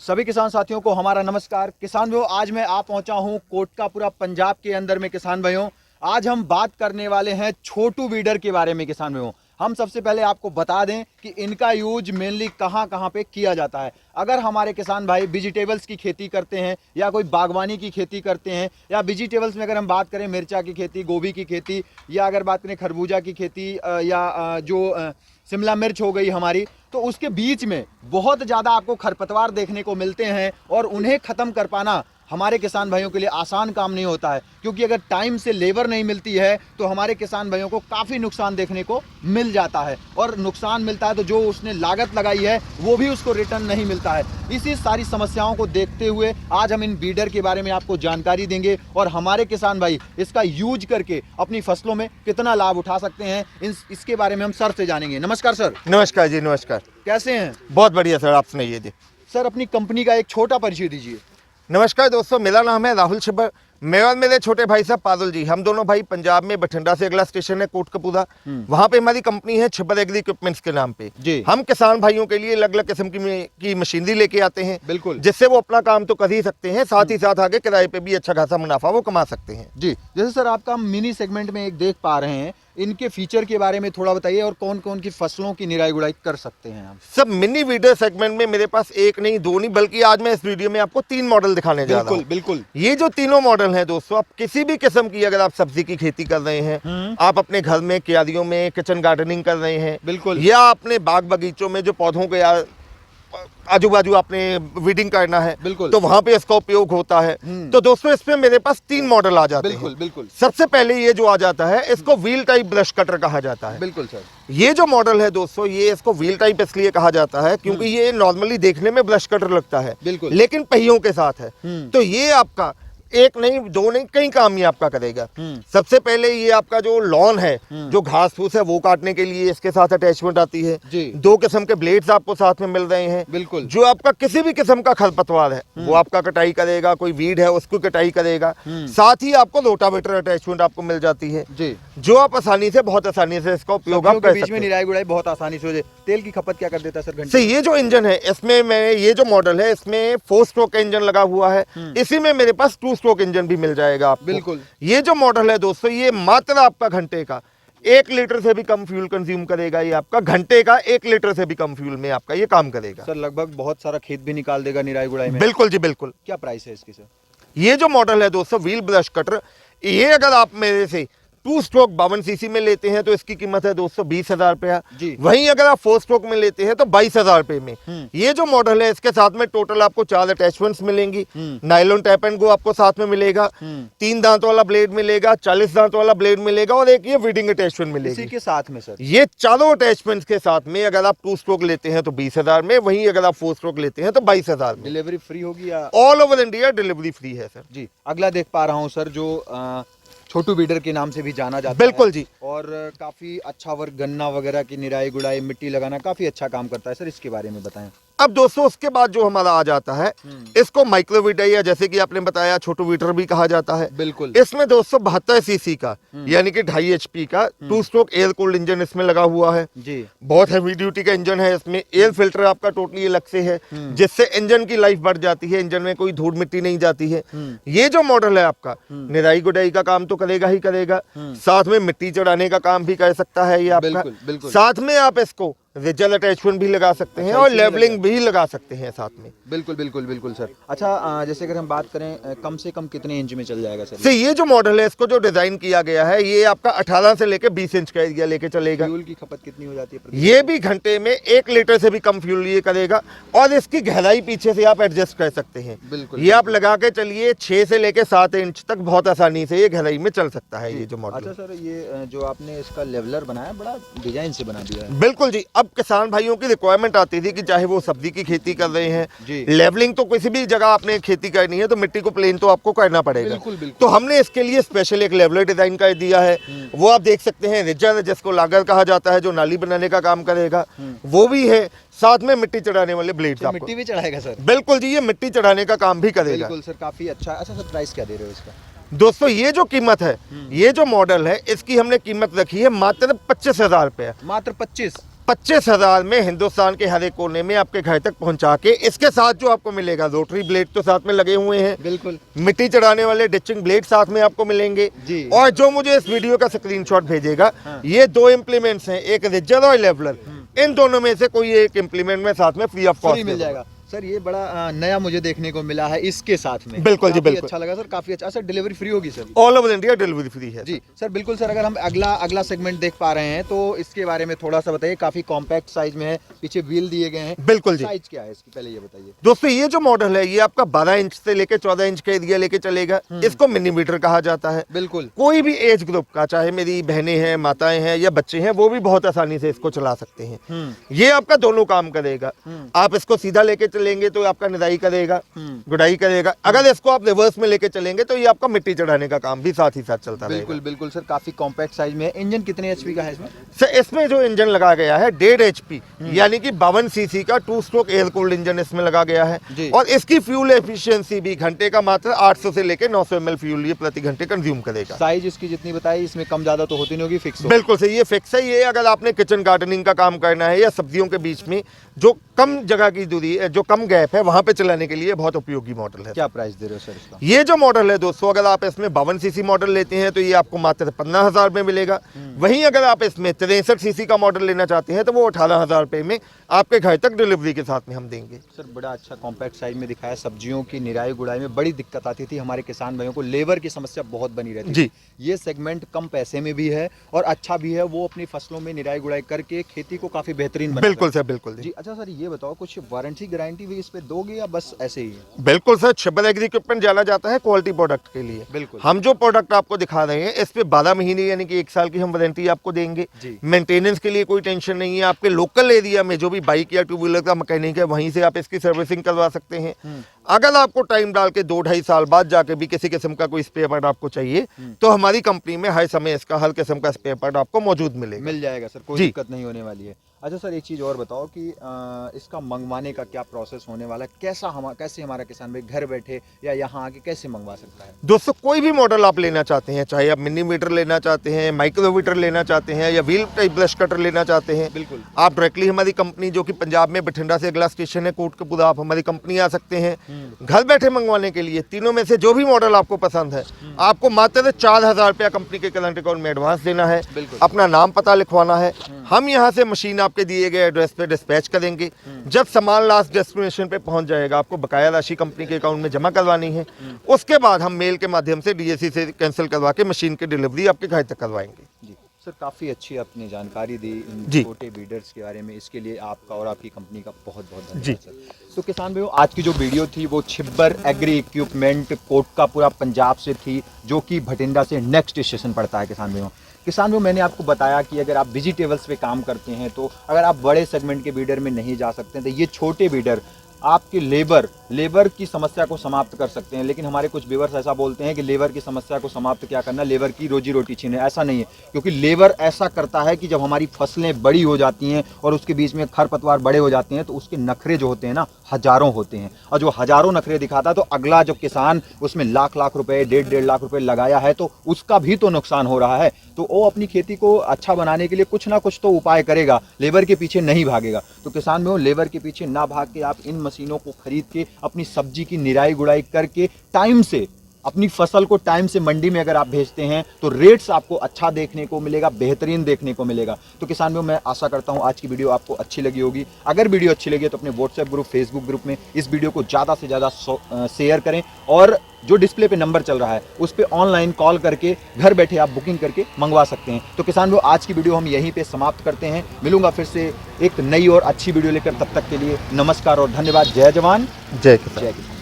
सभी किसान साथियों को हमारा नमस्कार। किसान भाइयों, आज मैं आ पहुंचा हूं कोटकापुरा पंजाब के अंदर में। किसान भाइयों, आज हम बात करने वाले हैं छोटू वीडर के बारे में। किसान भाइयों, हम सबसे पहले आपको बता दें कि इनका यूज मेनली कहां पे किया जाता है। अगर हमारे किसान भाई वेजिटेबल्स की खेती करते हैं या कोई बागवानी की खेती करते हैं, या वेजिटेबल्स में अगर हम बात करें मिर्चा की खेती, गोभी की खेती, या अगर बात करें खरबूजा की खेती, या जो शिमला मिर्च हो गई हमारी, तो उसके बीच में बहुत ज़्यादा आपको खरपतवार देखने को मिलते हैं और उन्हें ख़त्म कर पाना हमारे किसान भाइयों के लिए आसान काम नहीं होता है, क्योंकि अगर टाइम से लेबर नहीं मिलती है तो हमारे किसान भाइयों को काफ़ी नुकसान देखने को मिल जाता है, और नुकसान मिलता है तो जो उसने लागत लगाई है वो भी उसको रिटर्न नहीं मिलता है। इसी सारी समस्याओं को देखते हुए आज हम इन वीडर के बारे में आपको जानकारी देंगे और हमारे किसान भाई इसका यूज करके अपनी फसलों में कितना लाभ उठा सकते हैं, इसके बारे में हम सर से जानेंगे। नमस्कार सर। नमस्कार जी, नमस्कार। कैसे हैं? बहुत बढ़िया सर, आप सुनाइए जी। सर, अपनी कंपनी का एक छोटा परिचय दीजिए। नमस्कार दोस्तों, मेरा नाम है राहुल छिब्बर। मैं और मेरे छोटे भाई साहब पारुल जी, हम दोनों भाई पंजाब में बठिंडा से अगला स्टेशन है कोटकपूरा, वहाँ पे हमारी कंपनी है छिब्बर एग्री इक्विपमेंट्स के नाम पे जी। हम किसान भाइयों के लिए अलग अलग किस्म की मशीनरी लेके आते हैं, बिल्कुल, जिससे वो अपना काम तो कर ही सकते हैं, साथ ही साथ आगे किराए पे भी अच्छा खासा मुनाफा वो कमा सकते हैं जी। जैसे सर आपका मिनी सेगमेंट में एक देख पा रहे हैं, इनके फीचर के बारे में थोड़ा बताइए और कौन कौन की फसलों की निराई गुड़ाई कर सकते हैं हम। सब मिनी वीडर सेगमेंट में मेरे पास एक नहीं, दो नहीं, बल्कि आज मैं इस वीडियो में आपको 3 मॉडल दिखाने जा रहा हूँ। बिल्कुल। ये जो तीनों मॉडल हैं दोस्तों, आप किसी भी किस्म की अगर आप सब्जी की खेती कर रहे हैं, आप अपने घर में क्यारियों में किचन गार्डनिंग कर रहे हैं, बिल्कुल, या अपने बाग बगीचों में जो पौधों के आजू बाजू आपने वीडिंग करना है, बिल्कुल, तो वहां पे इसका उपयोग होता है। तो दोस्तों, इसमें मेरे पास 3 मॉडल आ जाते हैं। बिल्कुल। सबसे पहले ये जो आ जाता है, इसको व्हील टाइप ब्रश कटर कहा जाता है। बिल्कुल सर। ये जो मॉडल है दोस्तों, ये इसको व्हील टाइप इसलिए कहा जाता है क्योंकि ये नॉर्मली देखने में ब्रश कटर लगता है, बिल्कुल, लेकिन पहियों के साथ है। तो ये आपका एक नहीं, दो नहीं, कई काम ये आपका करेगा। सबसे पहले ये आपका जो लॉन है, जो घास फूस है, वो काटने के लिए इसके साथ अटैचमेंट आती है जी। 2 किस्म के ब्लेड्स आपको साथ में मिल रहे हैं। बिल्कुल, जो आपका किसी भी किस्म का खरपतवार है वो आपका कटाई करेगा, कोई वीड है उसको कटाई करेगा। साथ ही आपको रोटावेटर अटैचमेंट आपको मिल जाती है जी, जो आप बहुत आसानी से इसका उपयोग आप कर सकते हैं। बीच में निराई गुड़ाई बहुत आसानी से हो जाए। तेल की खपत क्या कर देता है सर घंटे? ये जो इंजन है, इसमें मैं ये जो मॉडल है, इसमें 4 स्ट्रोक का इंजन लगा हुआ है। इसी में मेरे पास 2 स्ट्रोक इंजन भी मिल जाएगा आपको। बिल्कुल। ये जो मॉडल है दोस्तों, ये मात्र आपका घंटे का 1 लीटर से भी कम फ्यूल कंज्यूम करेगा। ये आपका घंटे का 1 लीटर से भी कम फ्यूल में आपका ये काम करेगा सर। लगभग बहुत सारा खेत भी निकाल देगा निराई गुड़ाई में। बिल्कुल जी, बिल्कुल। क्या प्राइस है इसकी सर? ये जो मॉडल है दोस्तों, व्हील ब्रश कटर, ये अगर आप मेरे से 2 स्ट्रोक 52 सीसी में लेते हैं तो इसकी कीमत है दोस्तों 20,000 रुपया। वहीं अगर आप 4 स्ट्रोक में लेते हैं तो 22,000 रुपए में। ये जो मॉडल है, इसके साथ में टोटल आपको 4 अटैचमेंट्स मिलेंगी। नायलॉन टैप एंड गो आपको साथ में मिलेगा, 3 दांत वाला ब्लेड मिलेगा, 40 दांत वाला ब्लेड मिलेगा, और एक ये वीडिंग अटैचमेंट मिलेगी इसी के साथ में सर। ये चारों अटैचमेंट्स के साथ में अगर आप 2 स्ट्रोक लेते हैं तो 20,000 में, वहीं अगर आप 4 स्ट्रोक लेते हैं तो 22,000 में। डिलीवरी फ्री होगी या? All over India delivery free है सर जी। अगला देख पा रहा हूँ सर, जो छोटू वीडर के नाम से भी जाना जाता है। बिल्कुल जी। और काफी अच्छा वर्क, गन्ना वगैरह की निराई गुड़ाई, मिट्टी लगाना, काफी अच्छा काम करता है सर। इसके बारे में बताएं। अब दोस्तों, उसके बाद जो हमारा आ जाता है, इसको माइक्रो वीडर, या जैसे कि आपने बताया छोटू वीडर भी कहा जाता है। बिल्कुल। इसमें दोस्तों 72 सीसी का यानी कि 2.5 HP का 2 स्ट्रोक एयर कूल्ड इंजन इसमें लगा हुआ है जी। बहुत हैवी ड्यूटी का इंजन है। इसमें एयर फिल्टर आपका टोटली अलग से है, जिससे इंजन की लाइफ बढ़ जाती है, इंजन में कोई धूल मिट्टी नहीं जाती है। ये जो मॉडल है आपका, निराई गुड़ाई का काम तो करेगा ही करेगा, साथ में मिट्टी चढ़ाने का काम भी कर सकता है ये आपका। बिल्कुल। साथ में आप इसको रिजल अटैचमेंट भी लगा सकते हैं और लेवलिंग भी लगा सकते हैं साथ में। बिल्कुल सर। अच्छा, जैसे अगर हम बात करें, कम से कम कितने इंच में चल जाएगा सर? ये जो मॉडल है, इसको जो डिजाइन किया गया है, ये आपका 18 से लेकर 20 इंच का एरिया लेके चलेगा। फ्यूल की खपत कितनी हो जाती है? ये भी घंटे में 1 लीटर से भी कम फ्यूल ये करेगा, और इसकी गहराई पीछे से आप एडजस्ट कर सकते हैं। बिल्कुल। ये आप लगा के चलिए, 6 से लेकर 7 इंच तक बहुत आसानी से ये गहराई में चल सकता है ये जो मॉडल। अच्छा सर, ये जो आपने इसका लेवलर बनाया, बड़ा डिजाइन से बना दिया है। बिल्कुल जी। अब किसान भाइयों की रिक्वायरमेंट आती थी कि चाहे वो सब्जी की खेती कर रहे हैं, लेवलिंग तो किसी भी जगह आपने खेती करनी है तो मिट्टी को प्लेन तो आपको करना पड़ेगा। बिल्कुल। तो हमने इसके लिए स्पेशल एक लेवलर डिजाइन कर दिया है। वो आप देख सकते हैं, रिजर जिसको लागर कहा जाता है, जो नाली बनाने का काम करेगा, वो भी है। साथ में मिट्टी चढ़ाने वाले ब्लेड्स, आपको मिट्टी भी चढ़ाएगा सर? बिल्कुल जी, ये मिट्टी चढ़ाने का काम भी करेगा। बिल्कुल सर, काफी अच्छा। अच्छा सर, प्राइस क्या दे रहे हो इसका? दोस्तों, ये जो कीमत है, ये जो मॉडल है, इसकी हमने कीमत रखी है मात्र 25,000 रुपया। मात्र 25? 25,000 में हिंदुस्तान के हर एक कोने में आपके घर तक पहुंचा के, इसके साथ जो आपको मिलेगा रोटरी ब्लेड तो साथ में लगे हुए हैं, बिल्कुल मिट्टी चढ़ाने वाले डिचिंग ब्लेड साथ में आपको मिलेंगे जी। और जो मुझे इस वीडियो का स्क्रीनशॉट भेजेगा, ये 2 इम्प्लीमेंट्स हैं, एक रिजर और लेवलर, इन दोनों में से कोई एक इम्प्लीमेंट में साथ में फ्री ऑफ कॉस्ट मिल जाएगा। सर ये बड़ा नया मुझे देखने को मिला है इसके साथ में। बिल्कुल जी, काफी बिल्कुल। अच्छा लगा सर, काफी अच्छा। सर डिलीवरी फ्री होगी sir? All over India delivery free है जी सर, बिल्कुल सर। अगर हम अगला सेगमेंट देख पा रहे हैं तो इसके बारे में थोड़ा सा बताइए। काफी कॉम्पैक्ट साइज में है, पीछे व्हील दिए गए हैं। बिल्कुल जी। साइज क्या है इसकी पहले ये बताइए दोस्तों, ये जो मॉडल है ये आपका 12 इंच से लेकर 14 इंच का एरिया लेके चलेगा। इसको मिनी मीटर कहा जाता है। बिल्कुल। कोई भी एज ग्रुप का, चाहे मेरी बहनें हैं, माताएं हैं या बच्चे हैं, वो भी बहुत आसानी से इसको चला सकते हैं। ये आपका दोनों काम करेगा। आप इसको सीधा लेके चलेंगे तो आपका निदाई करेगा, गुड़ाई करेगा। अगर इसको आप रिवर्स में लेके चलेंगे तो ये आपका मिट्टी चढ़ाने का काम भी साथ ही साथ चलता रहेगा। बिल्कुल बिल्कुल सर, काफी कॉम्पैक्ट साइज में है। इंजन कितने एचपी का है इसमें? सर इसमें जो इंजन लगा गया है 1.5 HP यानी कि 52 सीसी का 2 स्ट्रोक एयर कूल्ड इंजन इसमें लगा गया है। और इसकी फ्यूल एफिशिएंसी भी घंटे का मात्र 800 से लेकर 900 ml फ्यूल ये प्रति घंटे कंज्यूम करेगा। साइज इसकी जितनी बताई, इसमें कम ज्यादा तो होती नहीं होगी, फिक्स? बिल्कुल सही, ये फिक्स है। ये अगर आपने किचन गार्डनिंग का काम करना है या सब्जियों के बीच में जो कम जगह की दूरी है, जो कम गैप है, वहां पे चलाने के लिए बहुत उपयोगी मॉडल है। क्या प्राइस दे रहे हो सर इसका? ये जो मॉडल है दोस्तों, अगर आप इसमें 52 सीसी मॉडल लेते हैं तो ये आपको मात्र 15,000 में मिलेगा। वहीं अगर आप इसमें 63 सीसी का मॉडल लेना चाहते हैं तो वो 18,000 रुपए में आपके घर तक डिलीवरी के साथ में हम देंगे। सर बड़ा अच्छा कॉम्पैक्ट साइज में दिखाया। सब्जियों की निराई गुड़ाई में बड़ी दिक्कत आती थी हमारे किसान भाइयों को, लेबर की समस्या बहुत बनी रहती जी। थी। ये सेगमेंट कम पैसे में भी है और अच्छा भी है। वो अपनी फसलों में निराई गुड़ाई करके खेती को काफी बेहतरीन बना। बिल्कुल सर, बिल्कुल जी। अच्छा सर ये बताओ, कुछ वारंटी गारंटी भी इस पे दोगे या बस ऐसे ही है? बिल्कुल सर, छिब्बर एग्री इक्विपमेंट जाना जाता है क्वालिटी प्रोडक्ट के लिए। बिल्कुल। हम जो प्रोडक्ट आपको दिखा रहे हैं इस पे 12 महीने यानी कि 1 साल की हम वारंटी आपको देंगे। मेंटेनेंस के लिए कोई टेंशन नहीं है। आपके लोकल एरिया में जो भी बाइक या 2 व्हीलर का मैकेनिक है, वहीं से आप इसकी सर्विसिंग करवा सकते हैं। अगर आपको टाइम डाल के 2-2.5 साल बाद जाके भी किसी किस्म का कोई स्पेयर पार्ट आपको चाहिए तो हमारी कंपनी में हर समय इसका हर किस्म का स्पेयर पार्ट आपको मौजूद मिलेगा। मिल जाएगा सर, कोई दिक्कत नहीं होने वाली है। अच्छा सर एक चीज़ और बताओ कि इसका मंगवाने का क्या प्रोसेस होने वाला है? कैसे हमारा किसान भाई घर बैठे या यहाँ आके कैसे मंगवा सकता है? दोस्तों, कोई भी मॉडल आप लेना चाहते हैं, चाहे आप मिनी मीटर लेना चाहते हैं, माइक्रोमीटर लेना चाहते हैं या व्हील टाइप ब्रश कटर लेना चाहते हैं, बिल्कुल आप डायरेक्टली हमारी कंपनी जो कि पंजाब में बठिंडा से अगला स्टेशन है कोटकपुरा, आप हमारी कंपनी आ सकते हैं। घर बैठे मंगवाने के लिए तीनों में से जो भी मॉडल आपको पसंद है, आपको मात्र 4,000 रुपया कंपनी के करंट अकाउंट में एडवांस देना है, अपना नाम पता लिखवाना है। हम यहाँ से मशीन आपके दिए गए एड्रेस पे डिस्पैच करेंगे। जब सामान लास्ट डेस्टिनेशन पे पहुंच जाएगा, आपको बकाया राशि कंपनी के अकाउंट में जमा करवानी है। उसके बाद हम मेल के माध्यम से डीएसी से कैंसिल करवा के मशीन की डिलीवरी आपके घर तक करवाएंगे। जी सर, काफ़ी अच्छी आपने जानकारी दी इन छोटे बीडर्स के बारे में। इसके लिए आपका और आपकी कंपनी का बहुत बहुत धन्यवाद सर। तो किसान भाइयों, आज की जो वीडियो थी वो छिब्बर एग्री इक्विपमेंट कोटकपुरा पंजाब से थी, जो कि भटिंडा से नेक्स्ट स्टेशन पड़ता है। किसान भाइयों, मैंने आपको बताया कि अगर आप वेजिटेबल्स पे काम करते हैं तो अगर आप बड़े सेगमेंट के बीडर में नहीं जा सकते हैं तो ये छोटे बीडर आपके लेबर की समस्या को समाप्त कर सकते हैं। लेकिन हमारे कुछ व्यूअर्स ऐसा बोलते हैं कि लेबर की समस्या को समाप्त क्या करना, लेबर की रोजी रोटी छीने। ऐसा नहीं है, क्योंकि लेबर ऐसा करता है कि जब हमारी फसलें बड़ी हो जाती हैं और उसके बीच में खरपतवार बड़े हो जाते हैं तो उसके नखरे जो होते हैं ना, हजारों होते हैं। और जो हजारों नखरे दिखाता है तो अगला जो किसान उसमें लाख रुपए 1.5 लाख रुपए लगाया है तो उसका भी तो नुकसान हो रहा है। तो वो अपनी खेती को अच्छा बनाने के लिए कुछ ना कुछ तो उपाय करेगा, लेबर के पीछे नहीं भागेगा। तो किसान में लेबर के पीछे ना भाग के आप इन मशीनों को खरीद के अपनी सब्जी की निराई गुड़ाई करके टाइम से अपनी फसल को टाइम से मंडी में अगर आप भेजते हैं तो रेट्स आपको अच्छा देखने को मिलेगा, बेहतरीन देखने को मिलेगा। तो किसान भाइयों, मैं आशा करता हूं आज की वीडियो आपको अच्छी लगी होगी। अगर वीडियो अच्छी लगी तो अपने व्हाट्सएप ग्रुप, फेसबुक ग्रुप में इस वीडियो को ज़्यादा से ज़्यादा शेयर करें और जो डिस्प्ले पे नंबर चल रहा है उस पर ऑनलाइन कॉल करके घर बैठे आप बुकिंग करके मंगवा सकते हैं। तो किसान भाइयों, आज की वीडियो हम यहीं पे समाप्त करते हैं। मिलूंगा फिर से एक नई और अच्छी वीडियो लेकर, तब तक के लिए नमस्कार और धन्यवाद। जय जवान, जय किसान।